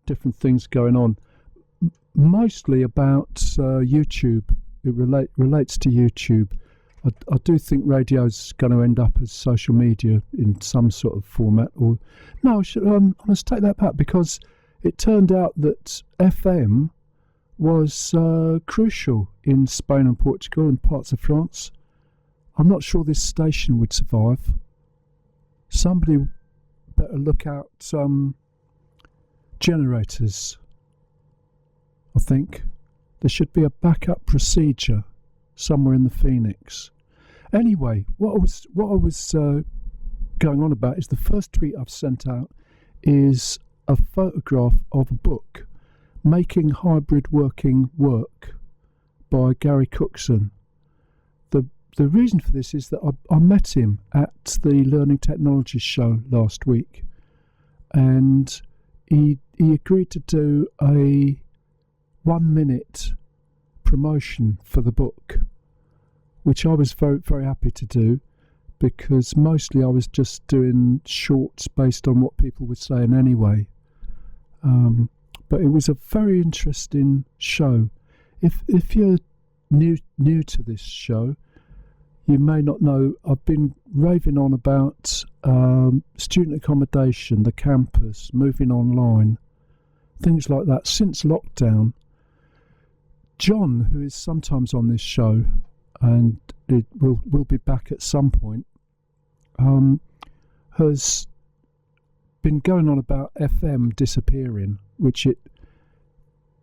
different things going on, mostly about YouTube. It relates to YouTube. I do think radio's going to end up as social media in some sort of format. Or no, I must take that back, because it turned out that FM was crucial in Spain and Portugal and parts of France. I'm not sure this station would survive. Somebody better look out generators. I think there should be a backup procedure somewhere in the Phoenix. Anyway, what I was going on about is the first tweet I've sent out is a photograph of a book, Making Hybrid Working Work, by Gary Cookson. The reason for this is that I met him at the Learning Technologies show last week, and he agreed to do a 1-minute promotion for the book, which I was very, very happy to do, because mostly I was just doing shorts based on what people were saying anyway. But it was a very interesting show. If you're new to this show, you may not know, I've been raving on about student accommodation, the campus, moving online, things like that since lockdown. John, who is sometimes on this show, and it will be back at some point, has been going on about FM disappearing, which it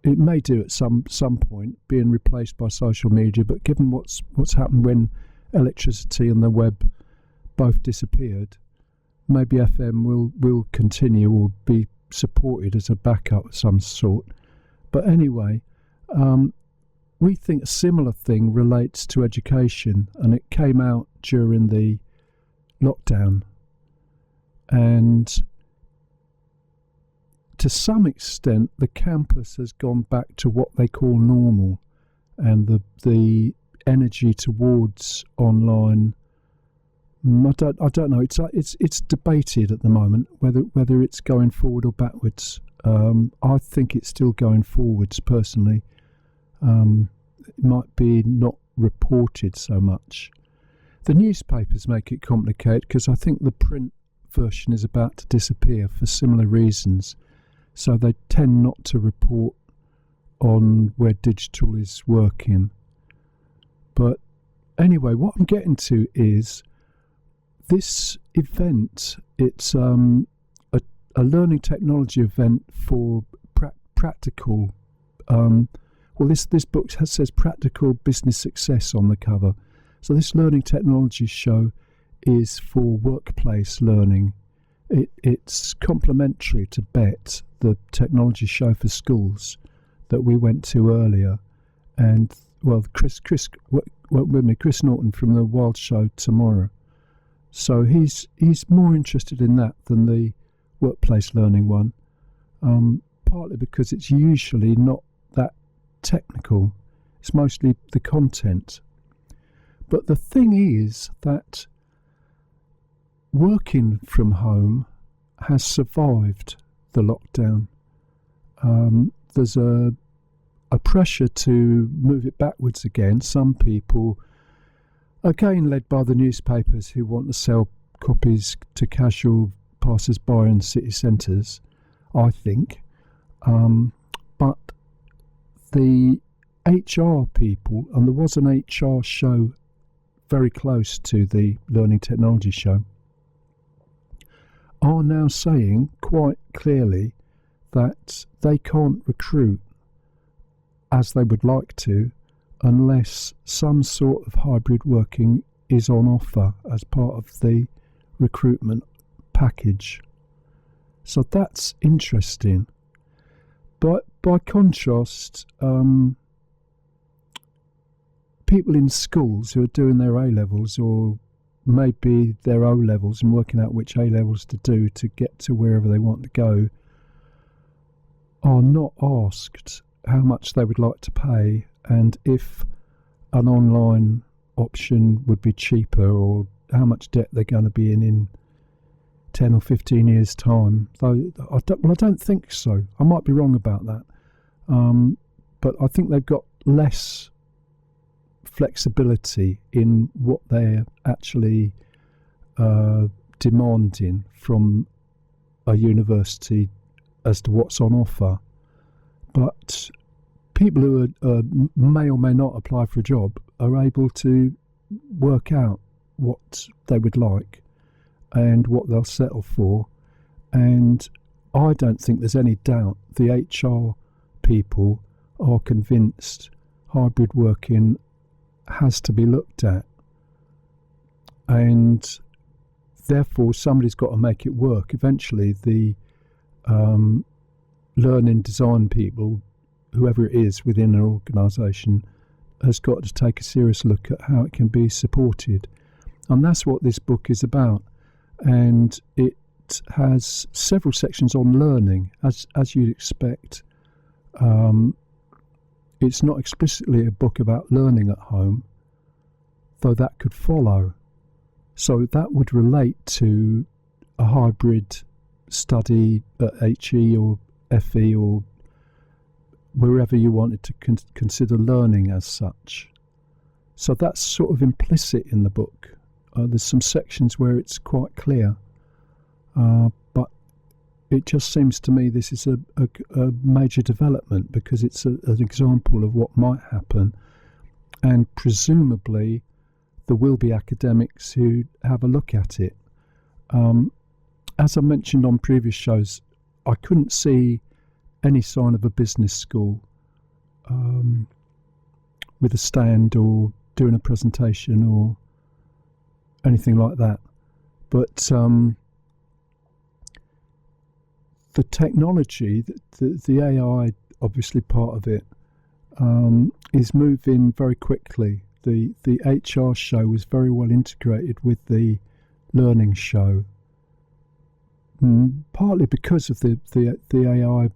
may do at some point, being replaced by social media. But given what's happened when electricity and the web both disappeared, maybe FM will continue or be supported as a backup of some sort. But anyway, we think a similar thing relates to education, and it came out during the lockdown. And to some extent, the campus has gone back to what they call normal, and the energy towards online. I don't know. It's debated at the moment whether it's going forward or backwards. I think it's still going forwards personally. It might be not reported so much. The newspapers make it complicated, because I think the print version is about to disappear for similar reasons. So they tend not to report on where digital is working. But anyway, what I'm getting to is this event. It's a learning technology event for practical. This book says practical business success on the cover. So this learning technology show is for workplace learning. It's complementary to BET, the technology show for schools that we went to earlier. And well, Chris with me, Chris Norton from the Wild Show tomorrow. So he's more interested in that than the workplace learning one, partly because it's usually not that technical. It's mostly the content. But the thing is that working from home has survived the lockdown. There's a pressure to move it backwards again. Some people, again led by the newspapers, who want to sell copies to casual passers-by in city centres, I think. But the HR people, and there was an HR show very close to the Learning Technology show, are now saying quite clearly that they can't recruit as they would like to unless some sort of hybrid working is on offer as part of the recruitment package. So that's interesting. But by contrast, people in schools who are doing their A-levels, or maybe their O-levels, and working out which A-levels to do to get to wherever they want to go, are not asked how much they would like to pay, and if an online option would be cheaper, or how much debt they're going to be in 10 or 15 years' time. Though I don't think so. I might be wrong about that. But I think they've got less flexibility in what they're actually demanding from a university as to what's on offer. But people who may or may not apply for a job are able to work out what they would like and what they'll settle for. And I don't think there's any doubt the HR people are convinced hybrid working has to be looked at, and therefore somebody's got to make it work. Eventually the learning design people, whoever it is within an organisation, has got to take a serious look at how it can be supported. And that's what this book is about. And it has several sections on learning, as you'd expect. It's not explicitly a book about learning at home, though that could follow. So that would relate to a hybrid study at HE or FE or wherever you wanted to consider learning as such. So that's sort of implicit in the book. There's some sections where it's quite clear, but it just seems to me this is a major development because it's an example of what might happen, and presumably there will be academics who have a look at it. As I mentioned on previous shows, I couldn't see any sign of a business school with a stand or doing a presentation or anything like that. But the technology, the AI, obviously part of it, is moving very quickly. The HR show was very well integrated with the learning show, partly because of the AI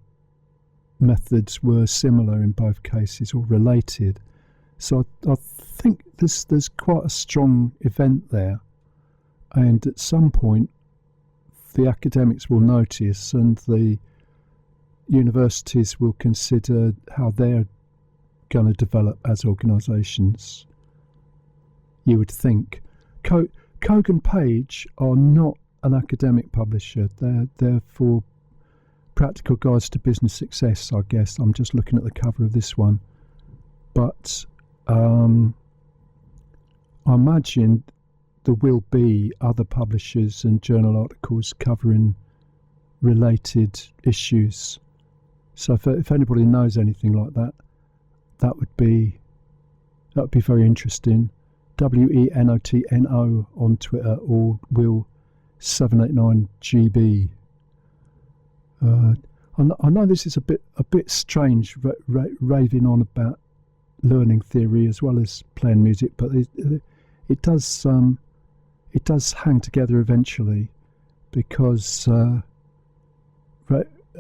methods were similar in both cases or related. So I think there's quite a strong event there, and at some point the academics will notice and the universities will consider how they're going to develop as organisations. You would think. Kogan Page are not an academic publisher. They're for practical guides to business success, I guess. I'm just looking at the cover of this one. But I imagine there will be other publishers and journal articles covering related issues. So if anybody knows anything like that, that would be very interesting. WENOTNO on Twitter or Will 789GB. I know this is a bit strange, raving on about learning theory as well as playing music, but it does hang together eventually, because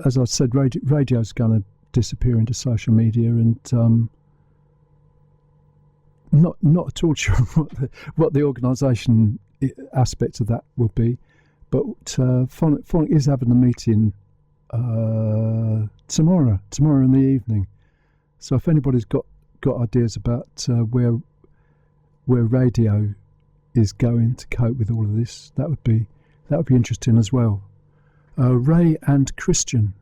as I said, radio's going to disappear into social media, and not at all sure what the organisation aspect of that will be, but Phonic is having a meeting tomorrow in the evening. So if anybody's got ideas about where radio is going to cope with all of this, that would be interesting as well. Ray and Christian